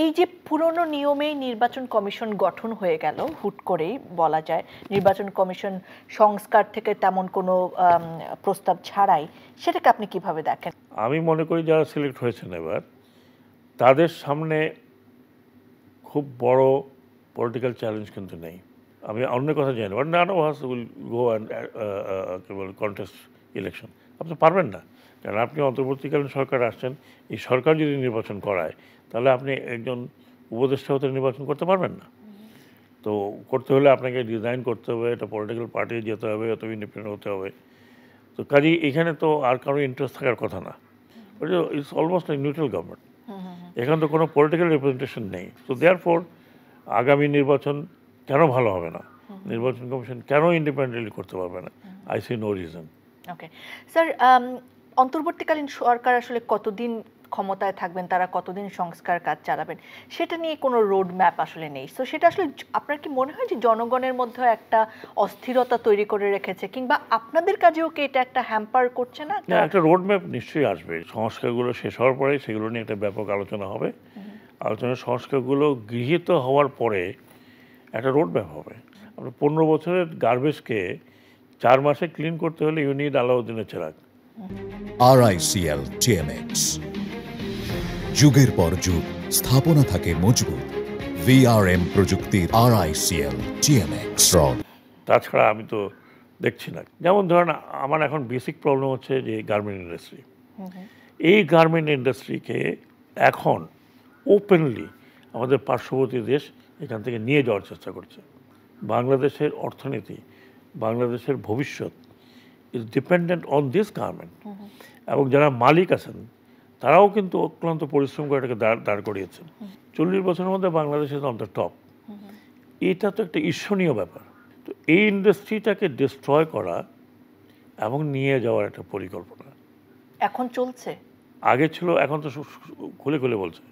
এই যে পুরনো নিয়মেই নির্বাচন কমিশন গঠন হয়ে গেল হুট করেই বলা যায়, নির্বাচন কমিশন সংস্কার থেকে তেমন কোনো প্রস্তাব ছাড়াই, সেটাকে আপনি কিভাবে দেখেন? আমি মনে করি যারা সিলেক্ট হয়েছেন এবার তাদের সামনে খুব বড় পলিটিক্যাল চ্যালেঞ্জ কিন্তু নেই। আমি অন্য কথা জানি but none of us will go and contest election. আপনি পারবেন না, কারণ আপনি অন্তর্বর্তীকালীন সরকার আসছেন। এই সরকার যদি নির্বাচন করায় তাহলে আপনি একজন উপদেষ্টা হতে নির্বাচন করতে পারবেন না। তো করতে হলে আপনাকে ডিজাইন করতে হবে, এটা পলিটিক্যাল পার্টি যেতে হবে, অত ইন্ডিপেন্ডেন্ট হতে হবে। তো কাজেই এখানে তো আর কারো ইন্টারেস্ট থাকার কথা না। It's almost like neutral government. এখানে তো কোনো পলিটিক্যাল রিপ্রেজেন্টেশন নেই। তো দেয়ারফর আগামী নির্বাচন কেন ভালো হবে না, নির্বাচন কমিশন কেন ইন্ডিপেন্ডেন্টলি করতে পারবে না? I see no reason. Okay sir, অন্তর্বর্তীকালীন সরকার আসলে কতদিন ক্ষমতায় থাকবেন, তারা কতদিন সংস্কার কাজ চালাবেন, সেটা নিয়ে কোনো রোড ম্যাপ আসলে নেই। সো সেটা আসলে আপনার কি মনে হয় যে জনগণের মধ্যে একটা অস্থিরতা তৈরি করে রেখেছে, কিংবা আপনাদের কাজেও কি এটা একটা হ্যাম্পার করছে না? একটা রোড ম্যাপ নিশ্চয়ই আসবে। সংস্কারগুলো শেষ হওয়ার পরে সেগুলো নিয়ে একটা ব্যাপক আলোচনা হবে। আলোচনা সংস্কারগুলো গৃহীত হওয়ার পরে একটা রোড ম্যাপ হবে। আপনার 15 বছরের গার্বেজকে 4 মাসে ক্লিন করতে হলে ইউনিট আলাউদ্দিনের চেরাগ। RICL TMX, যুগের পর যুগ স্থাপনা থাকে মজবুত। VRM প্রযুক্তির RICL TMX রড। তাছাড়া আমি তো দেখছি না। যেমন ধরেন আমার এখন বেসিক প্রবলেম হচ্ছে যে গার্মেন্ট ইন্ডাস্ট্রি। এই গার্মেন্ট ইন্ডাস্ট্রিকে এখন ওপেনলি আমাদের পার্শ্ববর্তী দেশ এখান থেকে নিয়ে যাওয়ার চেষ্টা করছে। বাংলাদেশের অর্থনীতি, বাংলাদেশের ভবিষ্যৎ is dependent on this garment. এবং যারা মালিক আছেন তারাও কিন্তু অক্লান্ত পরিশ্রম করে এটাকে দাঁড় করিয়েছেন। 40 বছরের মধ্যে Bangladesh is on the top. এটা তো একটা ঈর্ষণীয় ব্যাপার। তো এই ইন্ডাস্ট্রিটাকে ডিস্ট্রয় করা এবং নিয়ে যাওয়ার একটা পরিকল্পনা এখন চলছে, আগে ছিল, এখন তো খুলে খুলে বলছে।